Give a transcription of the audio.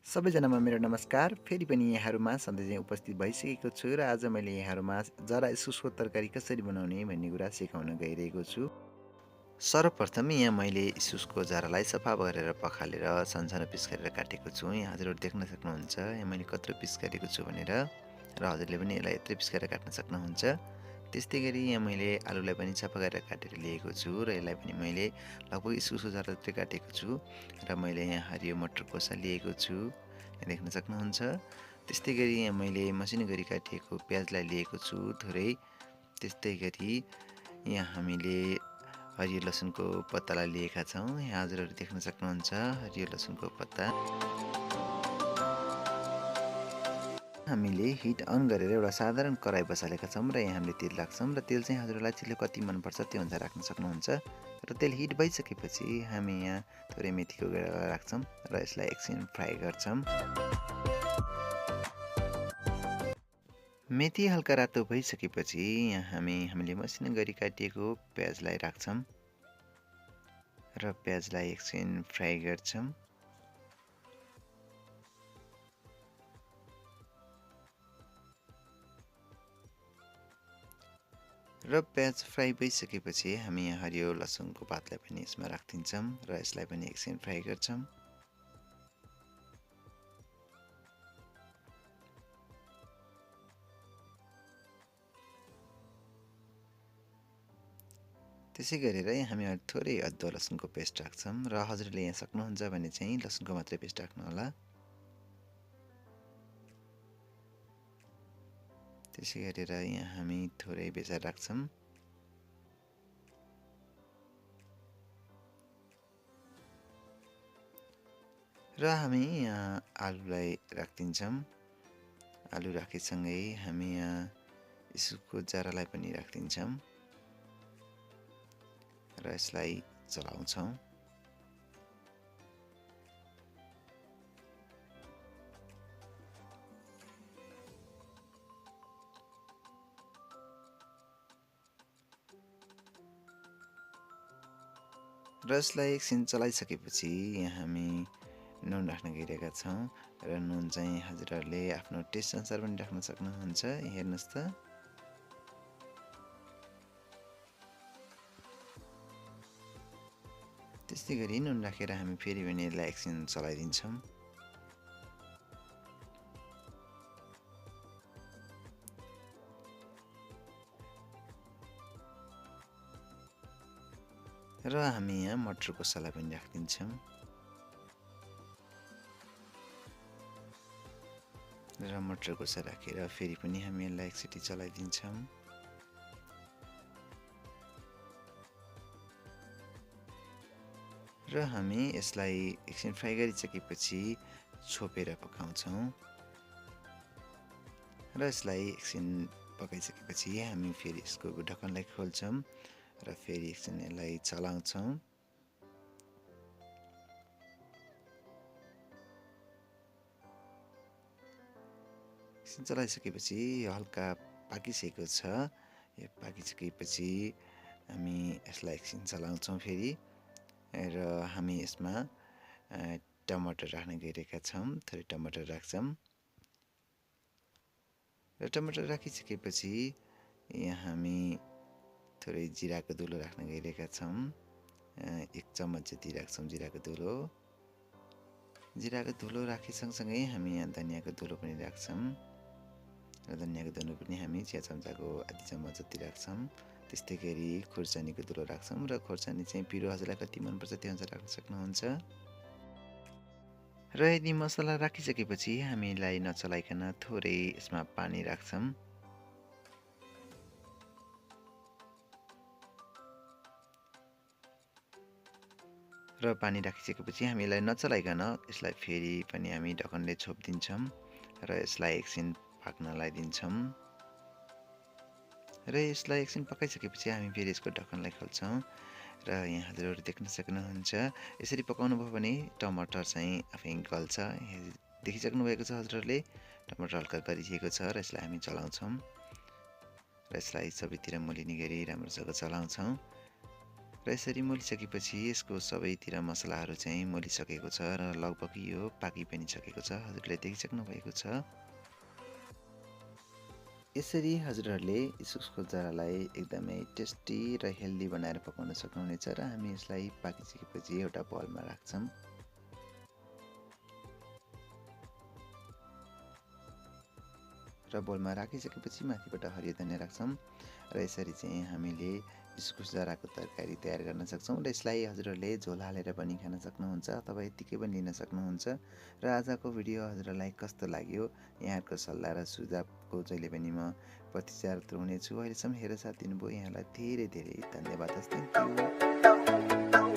सबैजनामा मेरो नमस्कार। फेरि पनि यहाँहरूमा सधैँ चाहिँ उपस्थित भइसकेको छु र आज मैले यहाँहरूमा जरा इस्कुसको तरकारी कसरी बनाउने भन्ने कुरा सिकाउन गइरहेको छु। सर्वप्रथम यहाँ मैले इस्कुसको जरालाई सफा गरेर पखालेर सानसानो पिस गरेर काटेको छु। यहाँ हजुरहरू देख्न सक्नुहुन्छ यहाँ मैले कत्रो पिस काटेको छु भनेर, र हजुरले पनि यसलाई यत्रै पिस गरेर काट्न सक्नुहुन्छ। त्यस्तै गरी यहाँ मैले आलुलाई पनि सफा गरेर काटेर लिएको छु र यसलाई पनि मैले लगभग इस्कुसको जरा जत्रै काटेको छु र मैले यहाँ हरियो मटर कोसा लिएको छु, यहाँ देख्न सक्नुहुन्छ। त्यस्तै गरी यहाँ मैले मसिनो गरी काटिएको प्याजलाई लिएको छु थोरै। त्यस्तै गरी यहाँ हामीले हरियो लसुनको पत्तालाई लिएका छौँ, यहाँ हजुरहरू देख्न सक्नुहुन्छ हरियो लसुनको पत्ता। हामीले हिट अन गरेर एउटा साधारण कराई बसालेका छौँ र यहाँ हामीले तेल राख्छौँ र तेल चाहिँ हजुरलाई चिल्लो कति मनपर्छ त्यो अनुसार राख्न सक्नुहुन्छ। र तेल हिट भइसकेपछि हामी यहाँ थोरै मेथीको गेडा राख्छौँ र यसलाई एकछिन फ्राई गर्छौँ। मेथी हल्का रातो भइसकेपछि यहाँ हामीले मसिनो गरी काटिएको प्याजलाई राख्छौँ र प्याजलाई एकछिन फ्राई गर्छौँ। र प्याज फ्राई भइसकेपछि हामी यहाँ हरियो लसुनको पातलाई पनि यसमा राखिदिन्छौँ र यसलाई पनि एकछिन फ्राई गर्छौँ। त्यसै गरेर हामी थोरै अदुवा लसुनको पेस्ट राख्छौँ र हजुरले यहाँ सक्नुहुन्छ भने चाहिँ लसुनको मात्रै पेस्ट राख्नु होला। त्यसै गरेर यहाँ हामी थोरै बेसार राख्छौँ र हामी यहाँ आलुलाई राखिदिन्छौँ। आलु राखेसँगै हामी यहाँ इस्कुसको जरालाई पनि राखिदिन्छौँ र यसलाई चलाउँछौँ। र यसलाई एकछिन चलाइसकेपछि यहाँ हामी नुन राख्न गइरहेका छौँ र नुन चाहिँ हजुरहरूले आफ्नो टेस्ट अनुसार पनि राख्न सक्नुहुन्छ। हेर्नुहोस् त। त्यस्तै गरी नुन राखेर हामी फेरि पनि यसलाई एकछिन चलाइदिन्छौँ। र हामी यहाँ मटर कोसालाई पनि राखिदिन्छौँ र मटर कोसा राखेर फेरि पनि हामी यसलाई एकचोटि चलाइदिन्छौँ। र हामी यसलाई एकछिन फ्राई गरिसकेपछि छोपेर पकाउँछौँ र यसलाई एकछिन पकाइसकेपछि हामी फेरि यसको ढक्कनलाई खोल्छौँ र फेरि एकछिन यसलाई चलाउँछौँ। एकछिन चलाइसकेपछि यो हल्का पाकिसकेको छ। यो पाकिसकेपछि हामी यसलाई एकछिन चलाउँछौँ फेरि र हामी यसमा टमाटर राख्न गइरहेका छौँ। थोरै टमाटर राख्छौँ र टमाटर राखिसकेपछि यहाँ हामी थोरै जिराको धुलो राख्न गइरहेका छौँ। 1 चम्मच जति राख्छौँ जिराको धुलो। जिराको धुलो राखे सँगसँगै हामी यहाँ धनियाँको धुलो पनि राख्छौँ र धनियाँको धुलो पनि हामी चिया चम्चाको आधी चम्मच जति राख्छौँ। त्यस्तै गरी खुर्सानीको धुलो राख्छौँ र खुर्सानी चाहिँ पिरो हजुरलाई कति मनपर्छ त्यो अनुसार राख्न सक्नुहुन्छ। र यदि मसला राखिसकेपछि हामीलाई नचलाइकन थोरै यसमा पानी राख्छौँ र पानी राखिसकेपछि हामीलाई नचलाइकन यसलाई फेरि पनि हामी ढक्कनले छोपिदिन्छौँ र यसलाई एकछिन पाक्नलाई दिन्छौँ र यसलाई एकछिन पकाइसकेपछि हामी फेरि यसको ढक्कनलाई खोल्छौँ र यहाँ हजुरहरू देख्न सक्नुहुन्छ यसरी पकाउनु भयो भने टमाटर चाहिँ आफै गल्छ। देखिसक्नु भएको छ हजुरहरूले टमाटर हल्का गरिएको छ र यसलाई हामी चलाउँछौँ र यसलाई सबैतिर मोलिने गरी राम्रोसँग चलाउँछौँ र यसरी मोलिसकेपछि यसको सबैतिर मसलाहरू चाहिँ मोलिसकेको छ र लगभग यो पाकी पनि सकेको छ। हजुरले देखिसक्नु भएको छ। यसरी हजुरहरूले इस्कुसको जरालाई एकदमै टेस्टी र हेल्दी बनाएर पकाउन सक्नुहुनेछ र हामी यसलाई पाकिसकेपछि एउटा बलमा राख्छौँ। र बोलमा राखिसकेपछि माथिबाट हरियो धनिया राख्छौँ र यसरी चाहिँ हामीले इस्कुस जराको तरकारी तयार गर्न सक्छौँ र यसलाई हजुरहरूले झोल हालेर पनि खान सक्नुहुन्छ अथवा यत्तिकै पनि लिन सक्नुहुन्छ। र आजको भिडियो हजुरहरूलाई कस्तो लाग्यो यहाँहरूको सल्लाह र सुझावको जहिले पनि म प्रतीक्षारत हुनेछु। अहिलेसम्म हेरेर साथ दिनुभयो यहाँलाई धेरै धेरै धन्यवाद। Thank you.